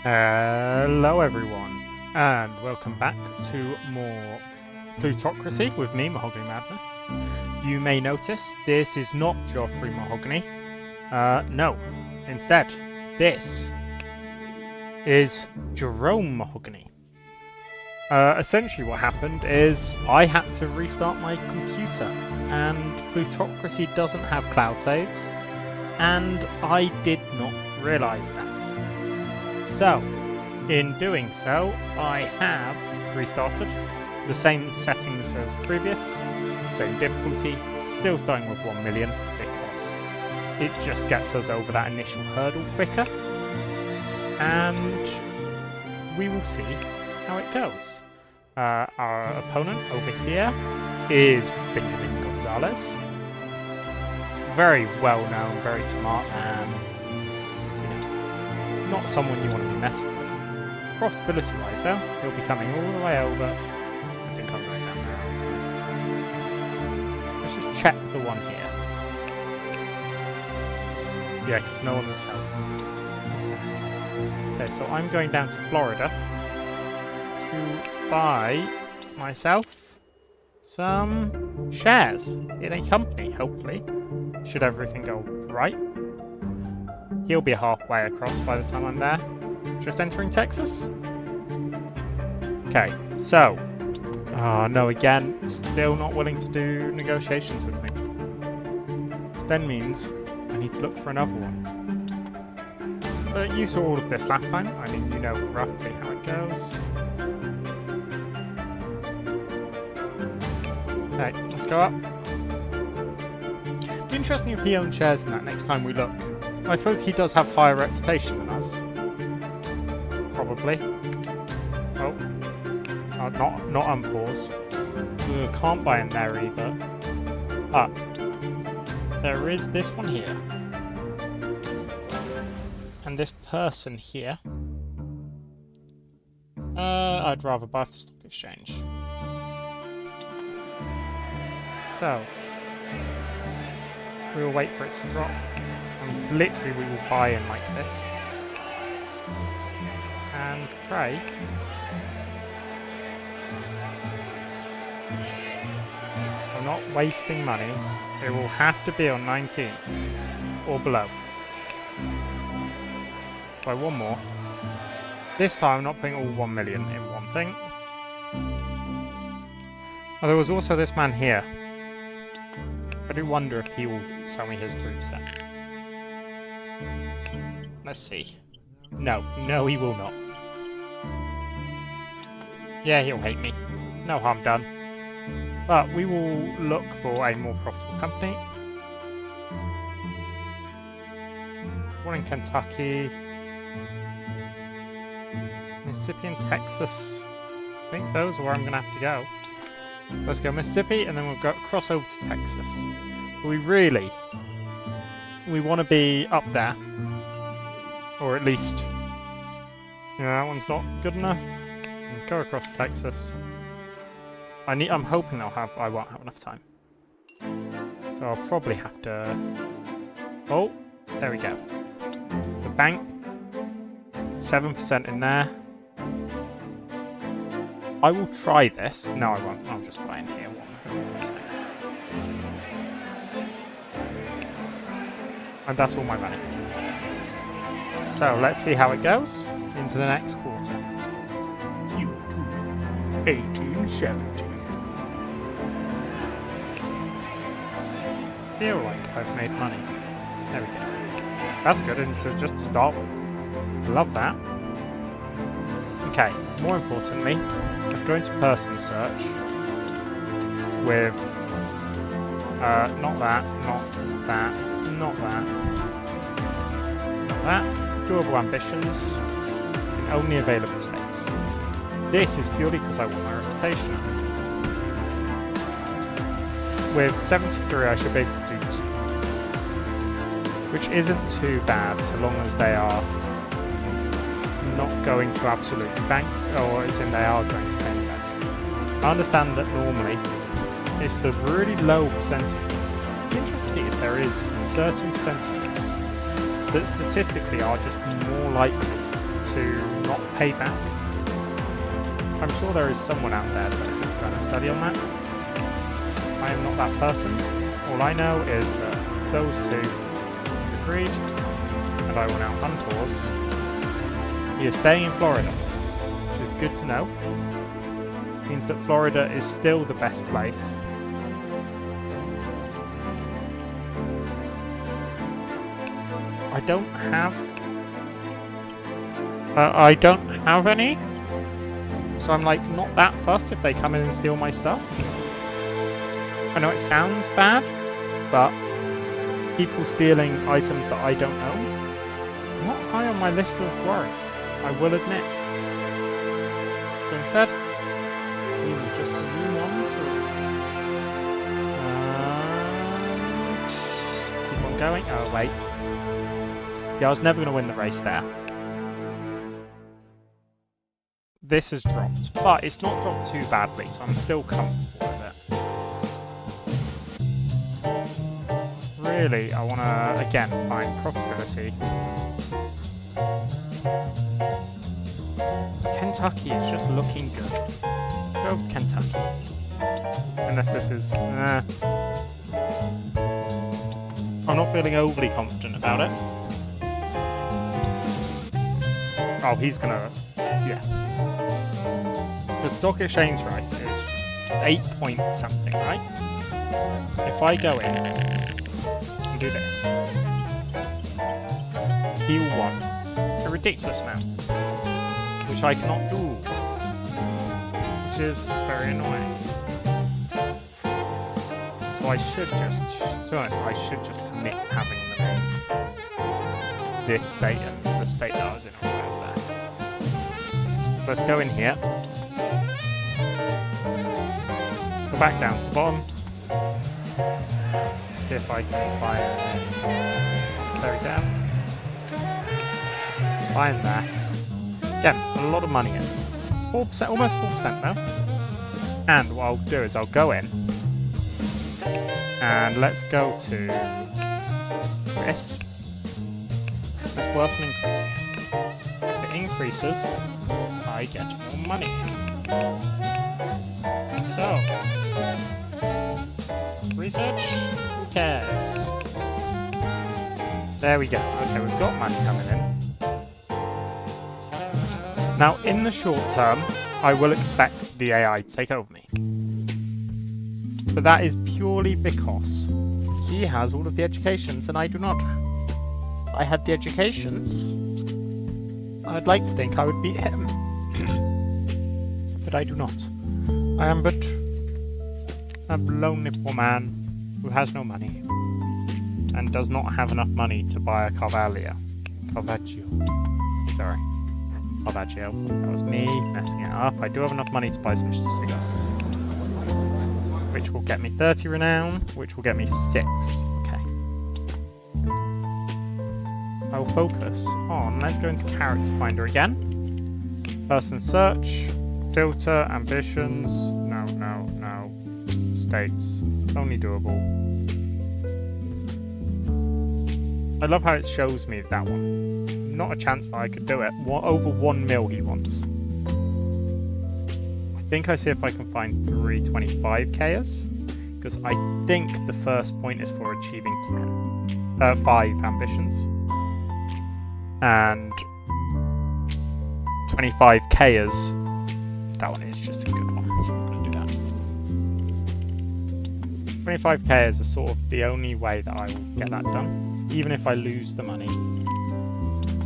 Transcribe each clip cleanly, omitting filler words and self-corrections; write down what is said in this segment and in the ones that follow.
Hello everyone, and welcome back to more Plutocracy with me, Mahogany Madness. You may notice this is not Geoffrey Mahogany. No. Instead, this is Jerome Mahogany. Essentially what happened is I had to restart my computer, and Plutocracy doesn't have cloud saves, and I did not realise that. So, in doing so, I have restarted, the same settings as previous, same difficulty, still starting with 1 million because it just gets us over that initial hurdle quicker, and we will see how it goes. Our opponent over here is Benjamin Gonzalez, very well known, very smart man. Not someone you want to be messing with. Profitability wise though, he'll be coming all the way over. I think I'm going down there. Let's just check the one here. Yeah, because no one will sell to me. Okay, so I'm going down to Florida to buy myself some shares in a company, hopefully. Should everything go right. He'll be halfway across by the time I'm there. Just entering Texas. Okay, so. Oh no, again, still not willing to do negotiations with me. Then means I need to look for another one. But you saw all of this last time. I mean, you know roughly how it goes. Okay, let's go up. It'd be interesting if he owned shares in that next time we look. I suppose he does have higher reputation than us. Probably. Oh. So not unpause. Can't buy in there either. Ah. There is this one here. And this person here. I'd rather buy off the stock exchange. So. We will wait for it to drop. And literally we will buy in like this. And pray. I'm not wasting money. It will have to be on 19 or below. Try one more. This time I'm not putting all 1 million in one thing. Oh, there was also this man here. I do wonder if he will sell me his 3%. Let's see. No, he will not. Yeah, he'll hate me. No harm done. But we will look for a more profitable company. One in Kentucky. Mississippi and Texas. I think those are where I'm going to have to go. Let's go Mississippi and then we'll go cross over to Texas. But we want to be up there. Or at least, that one's not good enough. Go across to Texas. I'm hoping I won't have enough time. So I'll probably have to. Oh, there we go. The bank, 7% in there. I will try this. No, I won't. I'll just buy in here. And that's all my money. So let's see how it goes into the next quarter. Q2 1870. Feel like I've made money. There we go. That's good, and just to start with. Love that. Okay, more importantly, let's go into person search with not that, not that, not that, not that. Doable ambitions in only available states. This is purely because I want my reputation up. With 73 I should be able to do 2. Which isn't too bad so long as they are not going to absolutely bank, or as in they are going to pay me back. I understand that normally it's the really low percentage. I'd be interested to see if there is certain percentages that statistically are just more likely to to not pay back. I'm sure there is someone out there that has done a study on that. I am not that person. All I know is that those two agreed, and I will now unpause. He is staying in Florida, which is good to know. Means that Florida is still the best place. I don't have any, so I'm like not that fussed if they come in and steal my stuff. I know it sounds bad, but people stealing items that I don't own, not high on my list of worries, I will admit. So instead, we will just zoom on through. Keep on going. Oh wait. Yeah, I was never going to win the race there. This has dropped, but it's not dropped too badly, so I'm still comfortable with it. Really, I want to, again, find profitability. Kentucky is just looking good. Go with Kentucky. Unless this is... I'm not feeling overly confident about it. Oh, he's gonna... yeah. The stock exchange price is 8 point something, right? If I go in and do this, he will want a ridiculous amount, which I cannot do, which is very annoying. So I should just, to be honest, I should just commit having them in this state and the state that I was in on there. So let's go in here. Go back down to the bottom. See if I can find... there we go. Find there. Again, a lot of money in. 4%, almost 4% now. And what I'll do is I'll go in. And let's go to this. It's worth an increasing it. If it increases, I get more money. So, research, who cares? There we go. Okay, we've got money coming in. Now, in the short term, I will expect the AI to take over me. But that is purely because he has all of the educations and I do not. If I had the educations, I'd like to think I would beat him. But I do not. I am but a lonely poor man who has no money and does not have enough money to buy a Carvalho. Sorry. Carvalho. That was me messing it up. I do have enough money to buy some cigars. Which will get me 30 renown, which will get me 6. Okay. I will focus on, let's go into character finder again. Person search, filter, ambitions, no. States, only doable. I love how it shows me that one. Not a chance that I could do it. Over 1 mil he wants. I think I see if I can find 325kers, because I think the first point is for achieving 5 ambitions, and 25kers. That one is just a good one, so I'm going to do that. 25k is sort of the only way that I will get that done, even if I lose the money.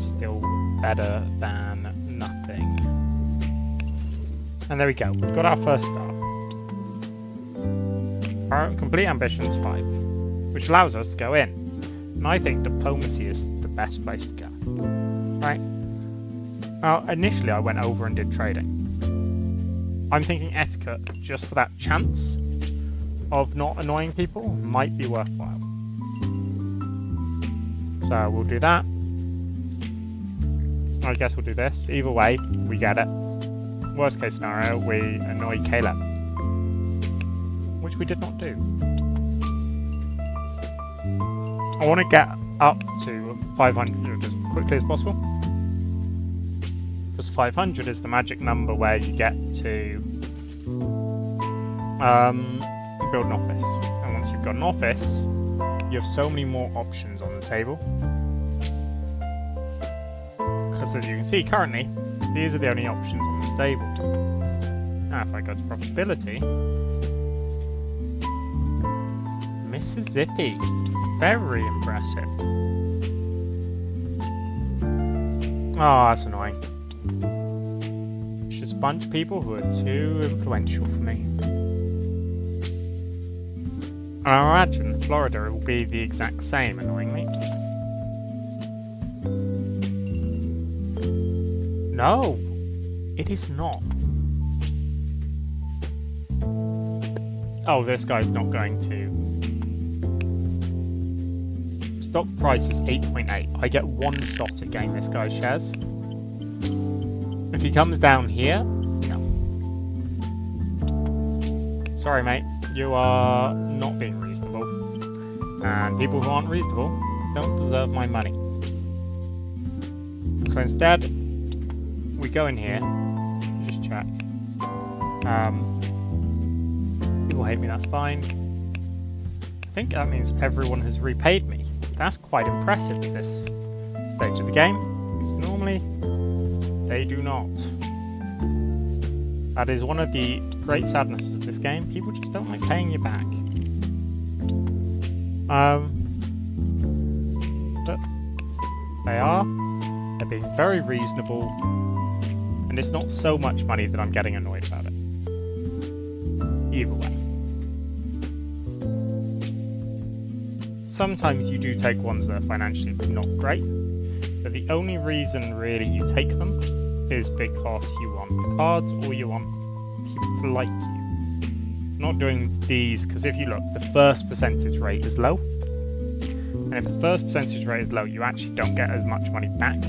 Still better than nothing. And there we go, we've got our first star. Our complete ambitions 5, which allows us to go in. And I think diplomacy is the best place to go. Right? Now, initially I went over and did trading. I'm thinking etiquette, just for that chance of not annoying people, might be worthwhile. So we'll do that. I guess we'll do this. Either way, we get it. Worst case scenario, we annoy Caleb. Which we did not do. I want to get up to 500 as quickly as possible. Because 500 is the magic number where you get to build an office. And once you've got an office, you have so many more options on the table. Because as you can see currently, these are the only options on the table. Now if I go to profitability, Mississippi, very impressive. Oh, that's annoying. It's just a bunch of people who are too influential for me. And I imagine Florida will be the exact same, annoyingly. No, it is not. Oh, this guy's not going to. Stock price is 8.8. I get one shot at getting this guy's shares. If he comes down here, no. Sorry, mate. You are not being reasonable. And people who aren't reasonable don't deserve my money. So instead, we go in here, just check. People hate me, that's fine. I think that means everyone has repaid me. That's quite impressive at this stage of the game, because normally they do not. That is one of the great sadnesses of this game. People just don't like paying you back. But they are. They're being very reasonable. And it's not so much money that I'm getting annoyed about it. Either way. Sometimes you do take ones that are financially not great, but the only reason really you take them is because you want cards or you want people to like you. I'm not doing these because if you look, the first percentage rate is low. And if the first percentage rate is low, you actually don't get as much money back.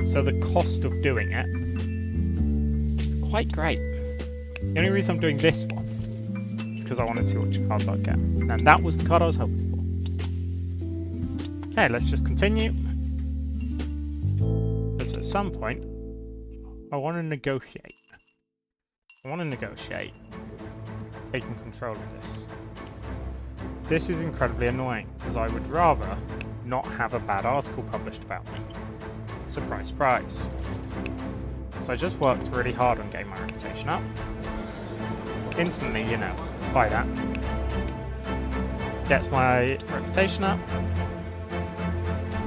So the cost of doing it is quite great. The only reason I'm doing this one is because I want to see which cards I'll get. And that was the card I was hoping for. Okay, let's just continue. Because at some point, I want to negotiate. Taking control of this. This is incredibly annoying, because I would rather not have a bad article published about me. Surprise, surprise. So I just worked really hard on getting my reputation up. Instantly, you know, by that. Gets my reputation up.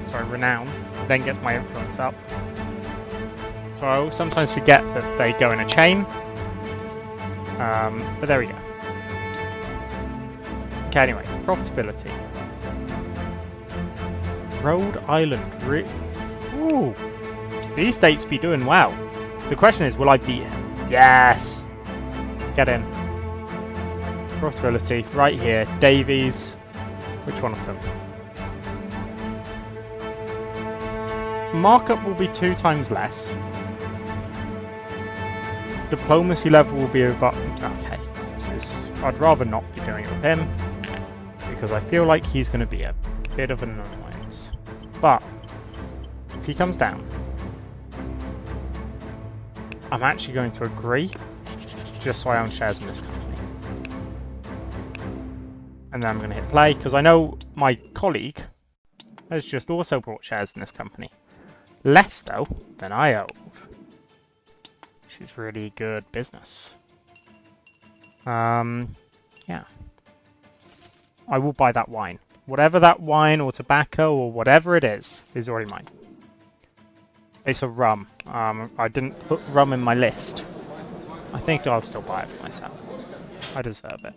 Sorry, renown. Then gets my influence up. So I sometimes forget that they go in a chain. But there we go. Okay, anyway, profitability. Rhode Island, ooh, these states be doing well. The question is, will I beat it? Yes! Get in. Profitability, right here, Davies. Which one of them? Markup will be 2 times less. Diplomacy level will be over. Okay, this is. I'd rather not be doing it with him because I feel like he's going to be a bit of an annoyance. But if he comes down, I'm actually going to agree just so I own shares in this company. And then I'm going to hit play because I know my colleague has just also bought shares in this company. Less though than I own. Which is really good business. Yeah. I will buy that wine. Whatever that wine or tobacco or whatever it is already mine. It's a rum. I didn't put rum in my list. I think I'll still buy it for myself. I deserve it.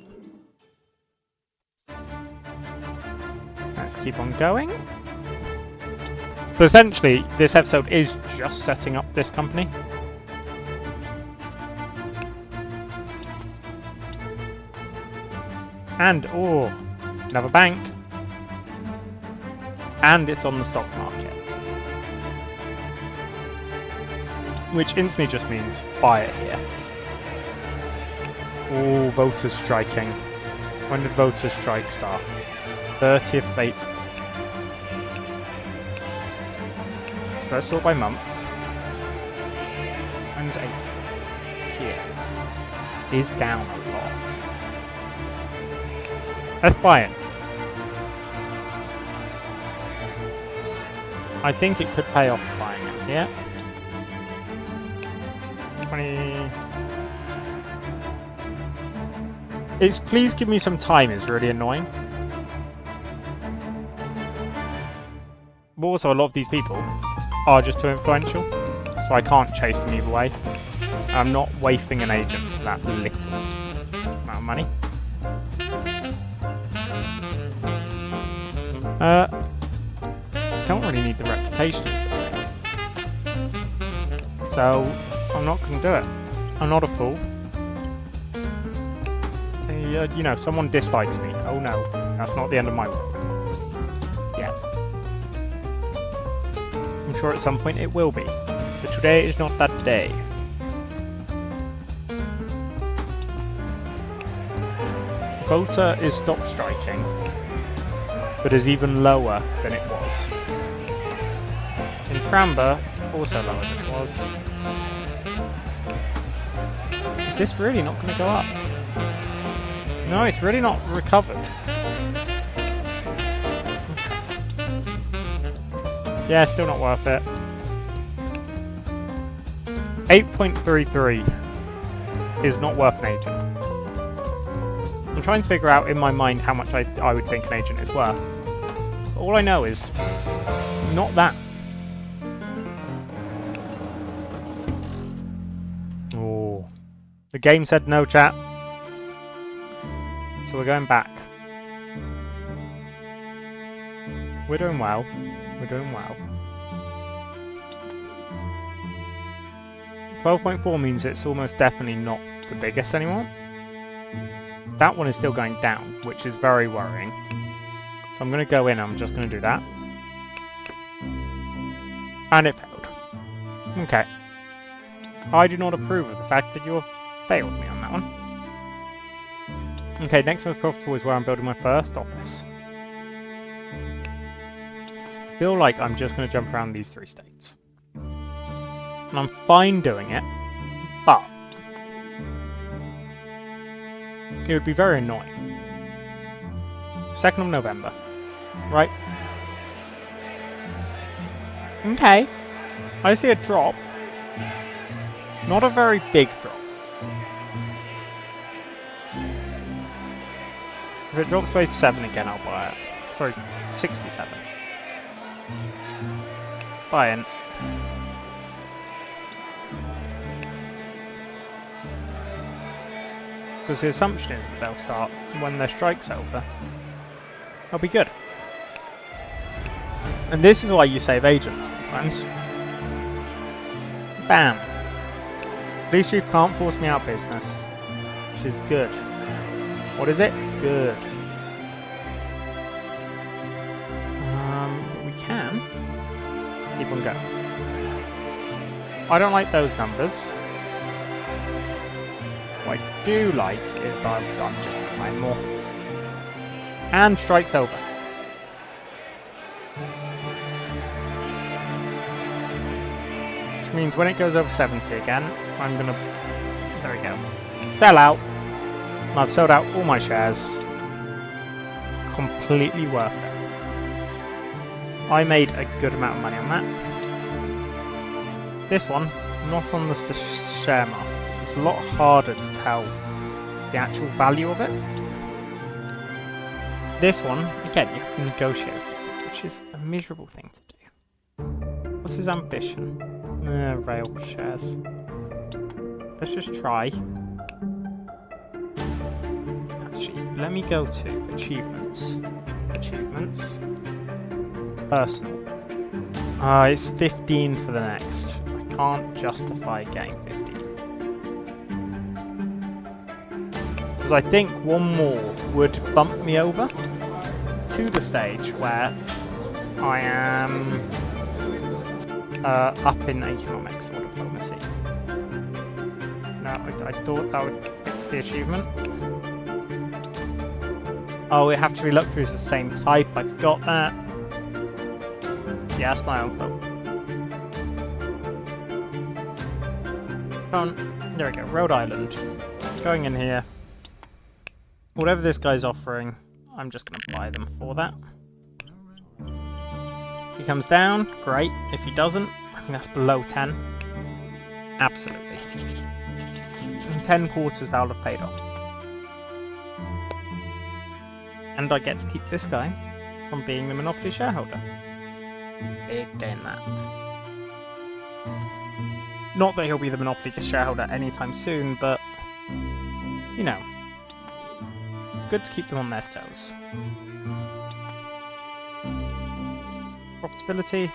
Let's keep on going. So essentially, this episode is just setting up this company. And, oh, another bank. And it's on the stock market. Which instantly just means buy it here. Oh, voters striking. When did voters strike start? 30th of April. So let's sort by month. times 8 here is down a lot. Let's buy it. I think it could pay off buying it. Yeah. 20. It's please give me some time is really annoying. But also, a lot of these people are just too influential, so I can't chase them either way. I'm not wasting an agent for that little amount of money. Don't really need the reputation as the thing. So, I'm not going to do it. I'm not a fool. You know, someone dislikes me. Oh no, that's not the end of my world. Yet. I'm sure at some point it will be. But today is not that day. Volta is stop striking, but is even lower than it was. In Tramba, also lower than it was. Is this really not going to go up? No, it's really not recovered. Okay. Yeah, still not worth it. 8.33 is not worth an agent. I'm trying to figure out in my mind how much I would think an agent is worth. But all I know is not that. Oh, the game said no, chat. So we're going back. We're doing well. We're doing well. 12.4 means it's almost definitely not the biggest anymore. That one is still going down, which is very worrying. So I'm going to go in, I'm just going to do that. And it failed. Okay. I do not approve of the fact that you have failed me on that one. Okay, next most profitable is where I'm building my first office. I feel like I'm just going to jump around these 3 states. And I'm fine doing it, but it would be very annoying. 2nd of November, right? Okay, I see a drop. Not a very big drop. If it drops to 87 again, I'll buy it. Sorry, 67. Buy in. Because the assumption is that they'll start when their strike's over. That'll be good. And this is why you save agents sometimes. Bam. Police chief can't force me out of business. Which is good. What is it? Good. But we can keep on going. I don't like those numbers. What I do like is that I'm just playing more. And strike's over. Which means when it goes over 70 again, I'm gonna... There we go. Sell out. And I've sold out all my shares. Completely worth it. I made a good amount of money on that. This one, not on the share market. So it's a lot harder to tell the actual value of it. This one, again, you have to negotiate, which is a miserable thing to do. What's his ambition? Rail shares. Let's just try. Actually, let me go to achievements. Achievements. Personal. It's 15 for the next. I can't justify getting 15. Because I think one more would bump me over to the stage where I am up in economics or diplomacy. No, I thought that would fix the achievement. Oh, we have to relook through the same type. I forgot that. Yeah, that's my own fault. phone. There we go, Rhode Island. Going in here. Whatever this guy's offering, I'm just going to buy them for that. He comes down, great. If he doesn't, I think that's below 10. Absolutely. And 10 quarters I'll have paid off. And I get to keep this guy from being the monopoly shareholder. Big gain that. Not that he'll be the monopoly shareholder anytime soon, but, you know, good to keep them on their toes. Profitability.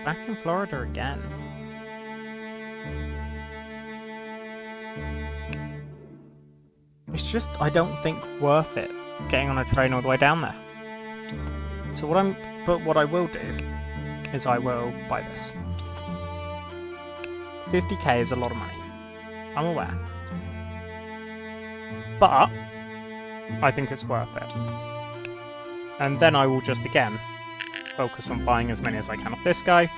Back in Florida again. It's just, I don't think, worth it getting on a train all the way down there. So what I will do is I will buy this. 50k is a lot of money. I'm aware. But I think it's worth it. And then I will just again focus on buying as many as I can of this guy.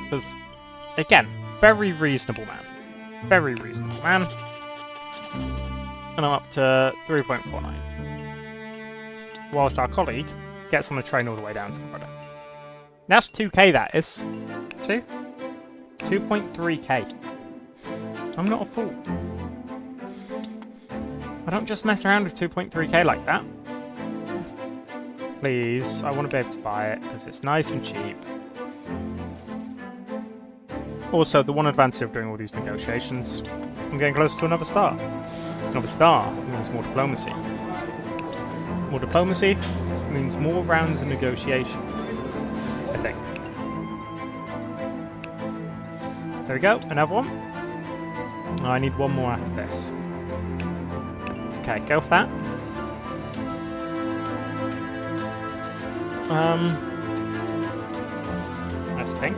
Because, again, very reasonable man. Very reasonable man. And I'm up to 3.49. Whilst our colleague gets on a train all the way down to Florida. That's 2k, that is. 2.3k. I'm not a fool. I don't just mess around with 2.3k like that. Please, I want to be able to buy it because it's nice and cheap. Also, the one advantage of doing all these negotiations, I'm getting closer to another star. Another star means more diplomacy. More diplomacy means more rounds of negotiation, I think. There we go, another one. I need one more after this. Okay, go for that. Let's think.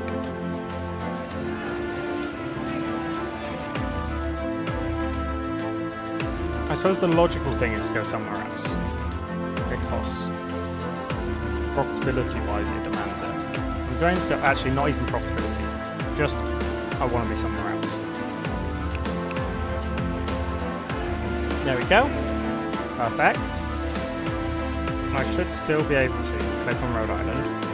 I suppose the logical thing is to go somewhere else. Because profitability-wise it demands it. I'm going to go, actually not even profitability, just I want to be somewhere else. There we go. Perfect. I should still be able to click on Rhode Island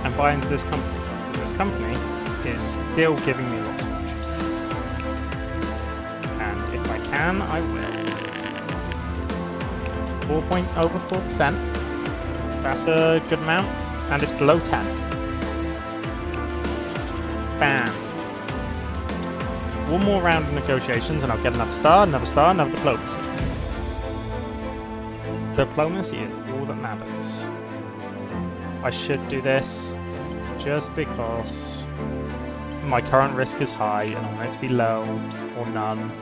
and buy into this company, because this company is still giving me lots of opportunities. And if I can, I will. Over 4%. That's a good amount, and it's below 10. Bam. One more round of negotiations and I'll get another star, another diplomacy. Diplomacy is all that matters. I should do this just because my current risk is high and I want it to be low or none.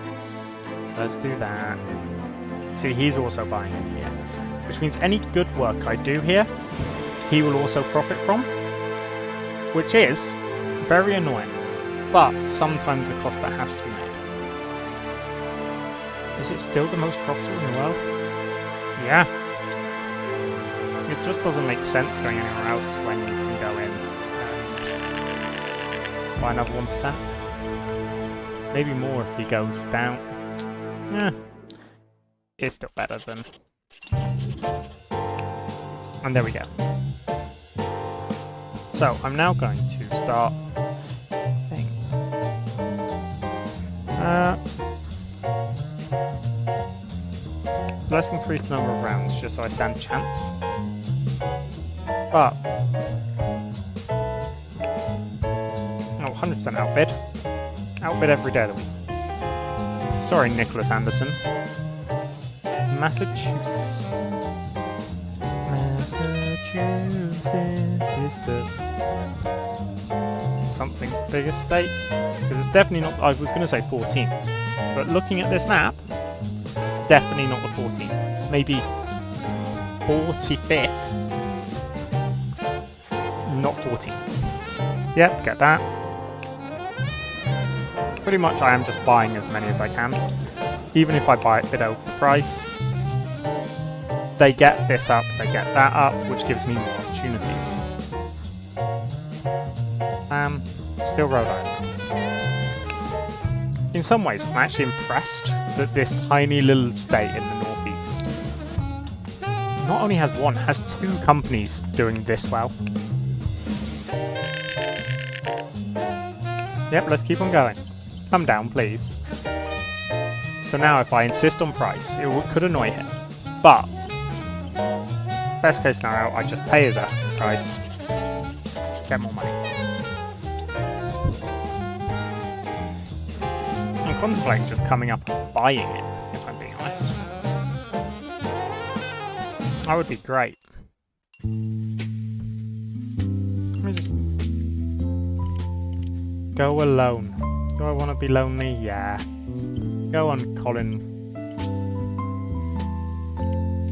So let's do that. See, he's also buying in here, which means any good work I do here, he will also profit from, which is very annoying, but sometimes a cost that has to be made. Is it still the most profitable in the world? Yeah. It just doesn't make sense going anywhere else when you can go in and buy another 1%. Maybe more if he goes down. Yeah. It's still better than... And there we go. So, I'm now going to start... Let's increase the number of rounds just so I stand a chance. But... Oh, 100% outbid. Outbid every day of the week. Sorry, Nicholas Anderson. Massachusetts. Massachusetts is the... something bigger state. Because it's definitely not... I was going to say 14. But looking at this map, it's definitely not the 14th. Maybe 45th. Not 14th. Yep, get that. Pretty much I am just buying as many as I can. Even if I buy it bid over the price, they get this up, they get that up, which gives me more opportunities. Still Rhode Island. In some ways, I'm actually impressed that this tiny little state in the northeast not only has one, has two companies doing this well. Yep, let's keep on going. Come down, please. So now if I insist on price, it could annoy him. But, best case scenario, I just pay his asking price, get more money. I'm contemplating just coming up and buying it, if I'm being honest. That would be great. Let me just go alone. Do I want to be lonely? Yeah. Go on, Colin.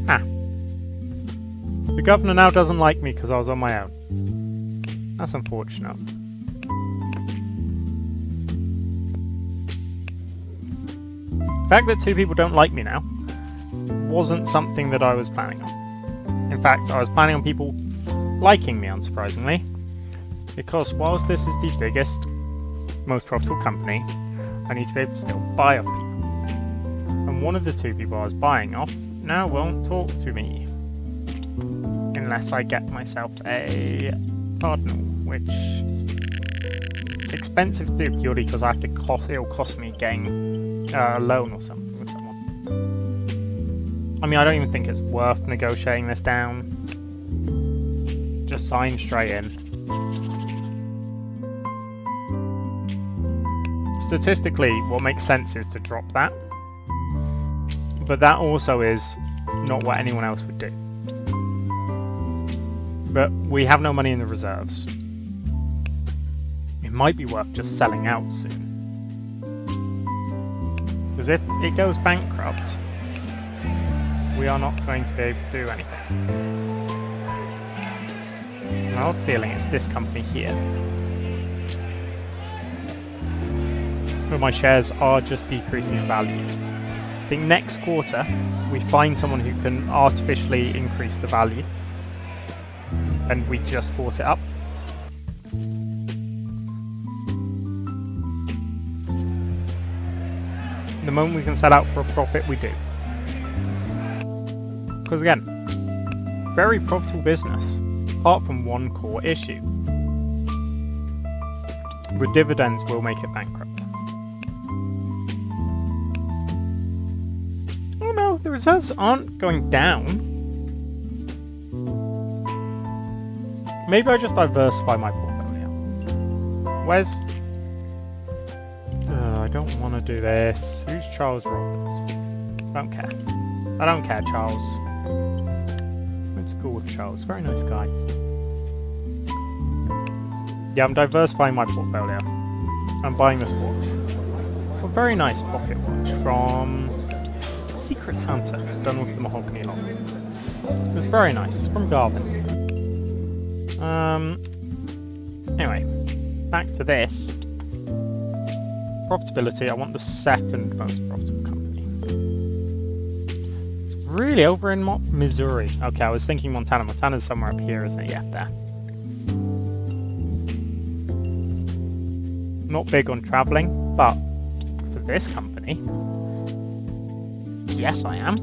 Ah. The governor now doesn't like me because I was on my own. That's unfortunate. The fact that two people don't like me now wasn't something that I was planning on. In fact, I was planning on people liking me, unsurprisingly, because whilst this is the biggest, most profitable company, I need to be able to still buy off people. And one of the two people I was buying off now won't talk to me unless I get myself a cardinal, which is expensive to do purely because I have to it'll cost me getting a loan or something with someone. I mean, I don't even think it's worth negotiating this down. Just sign straight in. Statistically, what makes sense is to drop that. But that also is not what anyone else would do. But we have no money in the reserves. It might be worth just selling out soon. Because if it goes bankrupt, we are not going to be able to do anything. My odd feeling it's this company here. But my shares are just decreasing in value. I think next quarter we find someone who can artificially increase the value and we just force it up. The moment we can sell out for a profit, we do. Because again, very profitable business, apart from one core issue. The dividends will make it bankrupt. Oh no, the reserves aren't going down. Maybe I just diversify my portfolio. Where's... I don't want to do this. Who's Charles Roberts? Don't care. I don't care, Charles. Went to school with Charles. Very nice guy. Yeah, I'm diversifying my portfolio. I'm buying this watch. A very nice pocket watch from Secret Santa, done with the mahogany lock. It was very nice, from Garvin. Anyway, back to this. Profitability, I want the second most profitable company. It's really over in Missouri. Okay, I was thinking Montana. Montana's somewhere up here, isn't it? Yeah, there. Not big on travelling, but for this company, yes I am.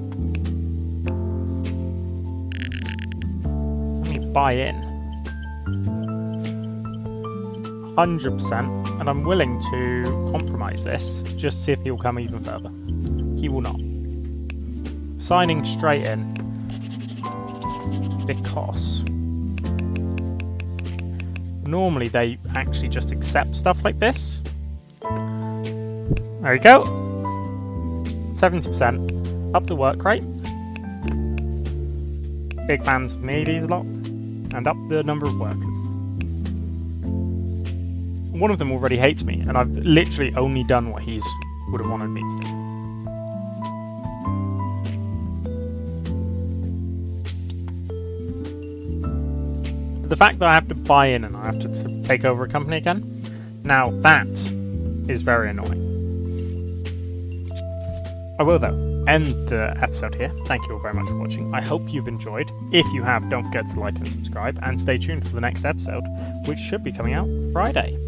Let me buy in. 100%, and I'm willing to compromise this, just to see if he'll come even further. He will not. Signing straight in, because normally they actually just accept stuff like this. There you go. 70%. Up the work rate. Big fans of me, these lot. And up the number of workers. One of them already hates me, and I've literally only done what he's would have wanted me to do. But the fact that I have to buy in and I have to take over a company again, now that is very annoying. I will, though, end the episode here. Thank you all very much for watching. I hope you've enjoyed. If you have, don't forget to like and subscribe, and stay tuned for the next episode, which should be coming out Friday.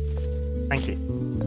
Thank you.